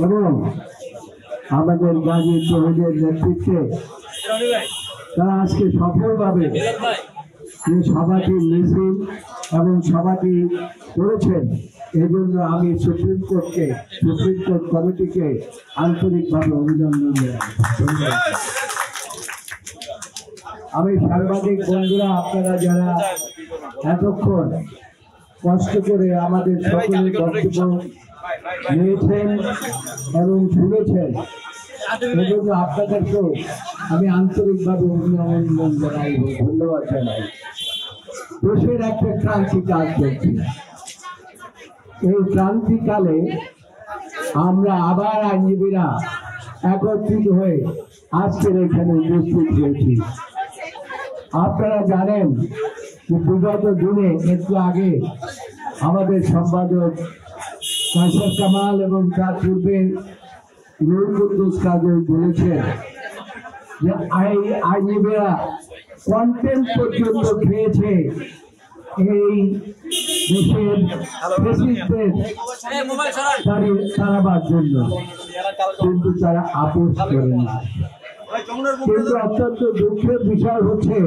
এবং আমাদের গাজী তহিদের নেতৃত্বে তারা আজকে সফলভাবে এই সভাটি মিছিল এবং সভাটি করেছেন। এজন্য আমি সুপ্রিম কোর্ট কমিটিকে আন্তরিকভাবে অভিনন্দন জানাই। আমি সাংবাদিক বন্ধুরা, আপনারা যারা এতক্ষণ কষ্ট করে আমাদের সকলের বক্তব্য নিয়েছেন এবং শুনেছেন, সেজন্য আপনাদেরকেও আমি আন্তরিকভাবে অভিনন্দন জানাই, ধন্যবাদ জানাই। দেশের একটা ক্রান্তিকাল চলছে। এই ক্রান্তিকালে আমরা আবার আইনজীবীরা একত্রিত হয়ে আজকের এখানে উপস্থিত হয়েছি। আপনারা জানেন যে বিগত দিনে একটু আগে আমাদের সম্পাদক কায়সার কামাল এবং তার পূর্বে নুরুল কুদ্দুস কাজী বলেছেন যে আইনজীবীরা কন্টেম্প পর্যন্ত খেয়েছে এই দেশের ফ্যাসিস্টদের তাড়াবার জন্য, কিন্তু তারা আপোষ করে না। কিন্তু অত্যন্ত দুঃখের বিষয় হচ্ছে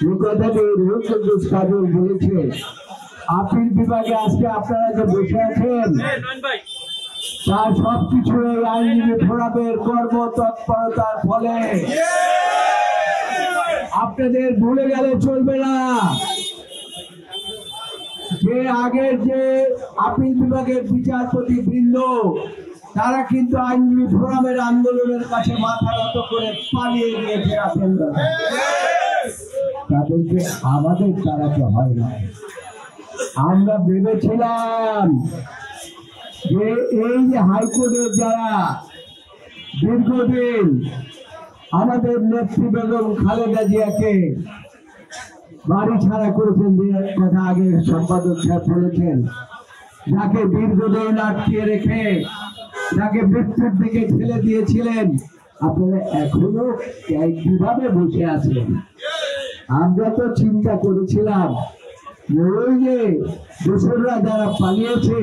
যে কথাটি নুরুল কুদ্দুস কাজী বলেছে, আপিল বিভাগে আজকে আপনারা যে বসে আছেন তার সবকিছু এই আইনজীবী ফোরামের কর্মতৎপরতার ফলে। আপনাদের ভুলে গেলে চলবে না যে আগের যে আপিল বিভাগের বিচারপতি বৃন্দ তারা কিন্তু আইনজীবী ফোরামের আন্দোলনের কাছে মাথা নত করে পালিয়ে গিয়েছে আছেন। তাদেরকে আমাদের তাড়াতে হয় না। আমরা ভেবেছিলাম যে এই যে হাইকোর্টের যারা দীর্ঘদিন আমাদের নেত্রী বেগম খালেদা জিয়াকে বাড়ি ছাড়া করেছেন, যে কথা আগে সম্পাদক সাহেব বলেছেন, যাকে দীর্ঘদিন আটকিয়ে রেখে যাকে মৃত্যুর দিকে ঠেলে দিয়েছিলেন, আপনারা এখনো কিভাবে বসে আছেন? আমরা তো চিন্তা করেছিলাম ওই যে দোসররা যারা পালিয়েছে,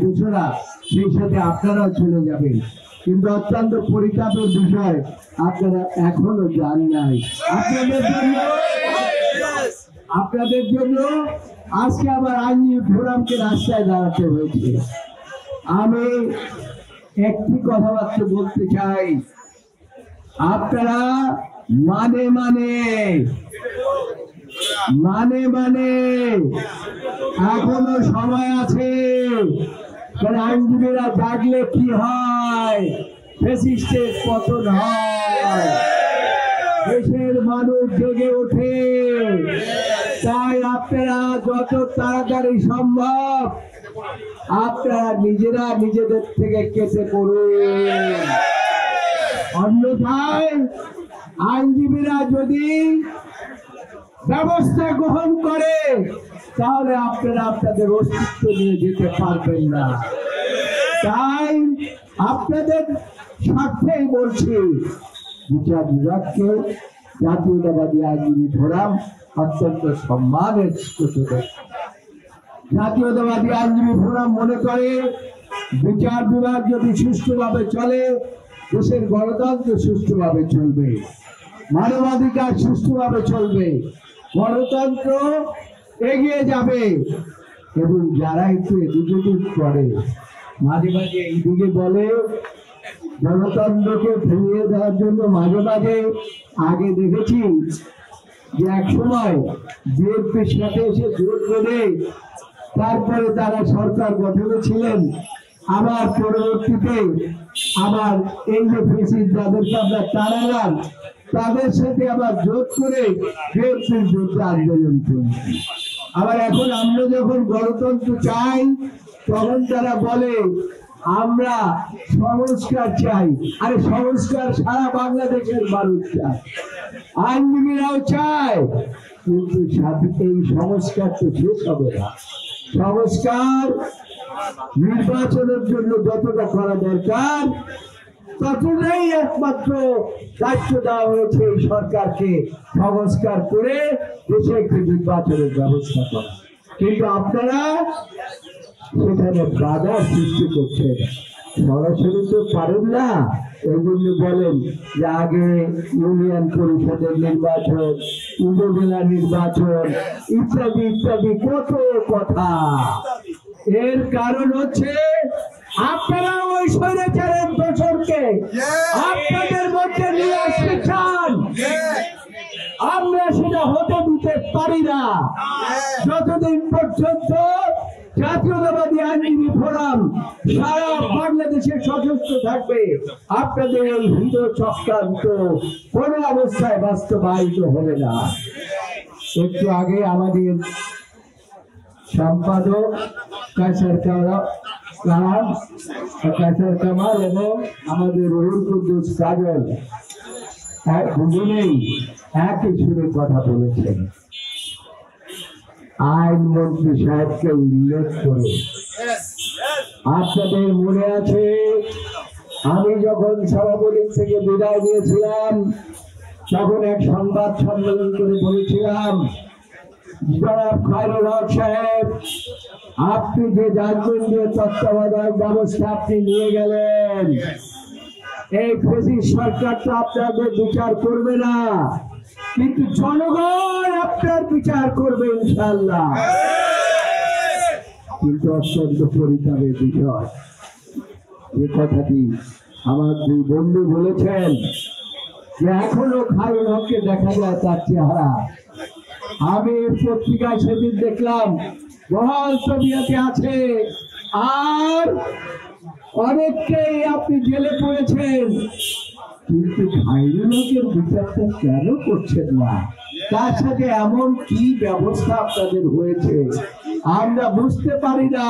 দোসরা, সেই সাথে আপনারাও চলে যাবেন। কিন্তু অত্যন্ত পরিতাপের বিষয়, আপনারা এখনো যান নাই। আপনাদের জন্য আজকে আবার আইনজীবী ফোরামকে রাস্তায় দাঁড়াতে হয়েছে। আমি একটি কথাবার্তা বলতে চাই, আপনারা মানে এখনো সময় আছে। আইনজীবীরা জাগলে কি হয়? ফ্যাসিস্টের পতন হয়, দেশের মানুষ জেগে ওঠে। তাই আপনারা যত তাড়াতাড়ি সম্ভব আপনারা নিজেরা নিজেদের থেকে কেটে পড়ুন। অন্যথায় আইনজীবীরা যদি ব্যবস্থা গ্রহণ করে তাহলে আপনারা আপনাদের অস্তিত্ব নিয়ে যেতে পারবেন না। তাই আপনাদের স্বার্থেই বলছি, বিচার বিভাগকে জাতীয়তাবাদী আইনজীবী ফোরাম অত্যন্ত সম্মানের সাথে। জাতীয়তাবাদী আইনজীবী ফোরাম মনে করে বিচার বিভাগ যদি সুষ্ঠুভাবে চলে, দেশের গণতন্ত্র সুষ্ঠুভাবে চলবে, মানবাধিকার সুষ্ঠুভাবে চলবে, গণতন্ত্র এগিয়ে যাবে। এবং যারা একটু এদিকে করে, মাঝে মাঝে এইদিকে বলে গণতন্ত্রকে ফিরিয়ে দেওয়ার জন্য, মাঝে মাঝে আগে দেখেছি যে এক সময় বিএনপির সাথে এসে জোট করে তারপরে তারা সরকার গঠনে ছিলেন, আবার পরবর্তীতে আবার এই যে ফেসিস যাদেরকে আমরা তাড়ালাম তাদের সাথে আবার জোট করে বিএনপির বিরুদ্ধে আন্দোলন করেছি। আবার এখন আমরা যখন গণতন্ত্র চাই তখন তারা বলে আমরা সংস্কার চাই। আরে সংস্কার সারা বাংলাদেশের মানুষ চায়, আইনজীবীরাও চায়, কিন্তু এই সংস্কার তো শেষ হবে না। সংস্কার নির্বাচনের জন্য যতটা করা দরকার ততটাই একমাত্র দায়িত্ব দেওয়া হয়েছে এই সরকারকে, সংস্কার করে দেশে একটি নির্বাচনের ব্যবস্থা করা। কিন্তু আপনারা সেখানে বাধা সৃষ্টি করছেন। সরাসরি তো পারেন না, এই জন্য বলেন যে আগে ইউনিয়ন পরিষদের নির্বাচন, উপজেলা নির্বাচন, ইত্যাদি ইত্যাদি কত কথা। এর কারণ হচ্ছে আপনারা ওই স্বৈরাচারের দোসরকে আপনাদের মধ্যে নিয়ে আসতে চান। আমরা সেটা হতে দিতে পারি না। যতদিন পর্যন্ত জাতীয়তাবাদী আইনজীবী ফোরাম সারা বাংলাদেশে সশস্ত্র থাকবে, আপনাদের এই হিত চক্রান্ত কোন অবস্থায় বাস্তবায়িত হবে না। একটু আগে আমাদের সম্পাদক কায়সার কামাল এবং আমাদের রুহুল কুদ্দুস কাজল দুজনেই একই সুরে কথা বলেছেন। আইনমন্ত্রী সাহেবকে উল্লেখ করে আপনাদের মনে আছে, আমি যখন সভাপতি থেকে বিদায় নিয়েছিলাম তখন এক সংবাদ সম্মেলন করে বলেছিলাম, জনাব খায়রুল হক সাহেব, আপনি যে জাতীয় তত্ত্বাবধায়ক ব্যবস্থা আপনি নিয়ে গেলেন, এই ফ্যাসিস্ট সরকার তো আপনাদের বিচার করবে না, কিন্তু জনগণ আপনার বিচার করবে ইনশাআল্লাহ। কিন্তু অত্যন্ত পরিতাপের বিষয়, যে কথাটি আমার দুই বন্ধু বলেছেন যে এখনো খায়রুল হককে দেখা যায় তার চেহারা। আমি পত্রিকায় সেদিন দেখলাম বহাল তবিয়তে আছে, আর অনেককেই আপনি জেলে পড়েছেন, কিন্তু খায়রুল হকের বিচারটা কেন করছেন না? তার সাথে এমন কি ব্যবস্থা আপনাদের হয়েছে আমরা বুঝতে পারি না।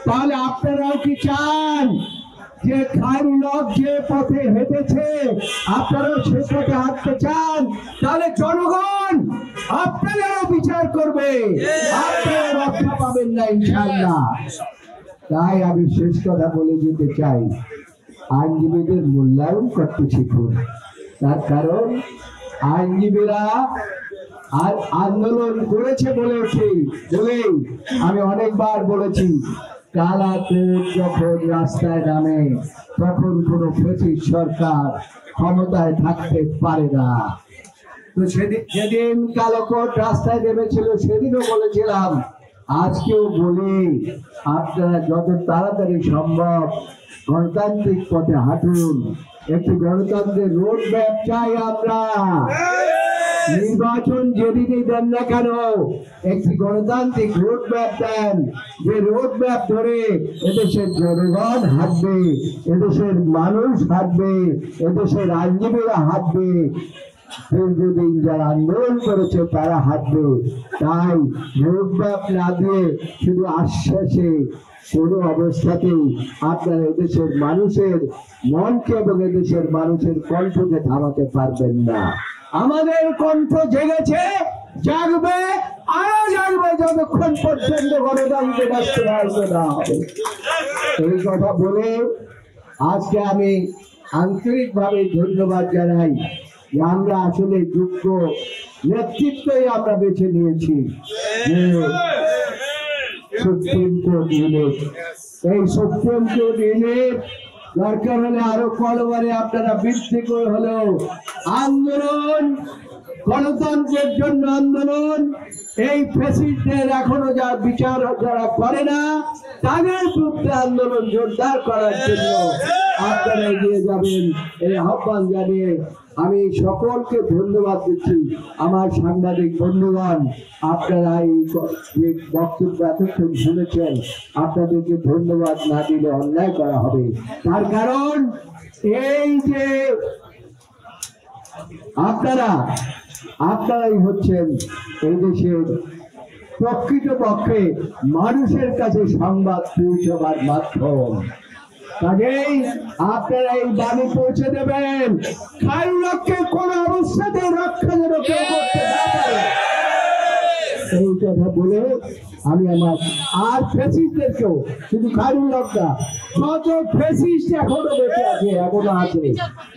তাহলে আপনারাও কি চান যে খায়রুল হক যে পথে হেঁটেছে আপনারাও সে পথে হাঁটতে চান? তাহলে জনগণ আপনাদেরও বিচার করবে, আপনারা রক্ষা পাবেন না ইনশাআল্লাহ। তাই আমি শেষ কথা বলে যেতে চাই, আইনজীবীদের মূল্যায়ন করতে শিখুন। তার কারণ আইনজীবীরা আর আন্দোলন করেছে বলেই আমি অনেকবার বলেছি, কালা কোট যখন রাস্তায় নামে তখন কোন ফ্যাসিস্ট সরকার ক্ষমতায় থাকতে পারে না। তো সেদিন কালো কোট রাস্তায় নেমেছিল, সেদিনও বলেছিলাম, আজকেও বলি, আপনারা যত তাড়াতাড়ি সম্ভব গণতান্ত্রিক পথে হাঁটুন। একটি গণতন্ত্রের রোড ম্যাপ চাই আমরা। নির্বাচন যেদিনই দেন না কেন একটি গণতান্ত্রিক রোড ম্যাপ দেন, যে রোড ম্যাপ ধরে এদেশের জনগণ হাঁটবে, এদেশের মানুষ হাঁটবে, এদেশের আইনজীবীরা হাঁটবে, দীর্ঘদিন যারা আন্দোলন করেছে তারা হাঁটবে। তাই রোড ম্যাপ না দিয়ে শুধু আশ্বাসে কোন অবস্থাতেই আপনারা এদেশের মানুষের মনকে এবং এদেশের মানুষের কণ্ঠকে থামাতে পারবেন না। আমাদের কণ্ঠ জেগেছে, জাগবে, আরো জাগবে যতক্ষণ পর্যন্ত গণতন্ত্র বাস্তবায়িত না হবে। এই কথা বলে আজকে আমি আন্তরিকভাবে ধন্যবাদ জানাই যে আমরা আসলে যোগ্য নেতৃত্বই আমরা বেছে নিয়েছি। সুপ্রিম কোর্ট ইউনিট, এই সুপ্রিম কোর্ট ইউনিট দরকার হলে আরো কলবারে আপনারা বৃদ্ধি করে হলেও আন্দোলন, গণতন্ত্রের জন্য আন্দোলন, এই ফ্যাসিস্টদের এখনো যা বিচার যারা করে না তাদের বিরুদ্ধে আন্দোলন জোরদার করার জন্য আপনারা এগিয়ে যাবেন, এই আহ্বান জানিয়ে আমি সকলকে ধন্যবাদ দিচ্ছি। আমার সাংবাদিক বন্ধুগণ, আপনারা এই বক্তব্য এতক্ষণ শুনেছেন, আপনাদেরকে ধন্যবাদ না দিলে অন্যায় করা হবে। তার কারণ এই যে আপনারাই হচ্ছেন এই দেশের প্রকৃতপক্ষে মানুষের কাছে সংবাদ পৌঁছবার মাধ্যম। কাজেই আপনারা এই বাণী পৌঁছে দেবেন, খায়রুল হককে কোন অবস্থাতে রক্ষা যেন কেউ করতে না পারে। এই কথা বলে আমি আমার আর ফেসিস্টদেরকেও, শুধু খায়রুল হক না, যত ফেসিস্ট এখনো বেঁচে আছে, এখনো আছে,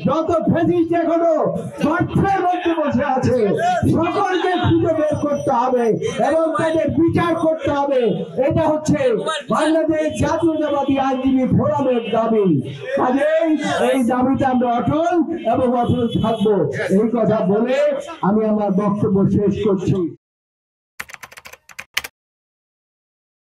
যত ফেসিস্ট এখনো গর্তের মধ্যে বসে আছে, সকলকে খুঁজে বের করতে হবে এবং তাদের বিচার করতে হবে। এটা হচ্ছে বাংলাদেশ জাতীয়তাবাদী আইনজীবী ফোরামের দাবি। কাজেই এই দাবিতে আমরা অটল এবং অটল থাকবো। এই কথা বলে আমি আমার বক্তব্য শেষ করছি।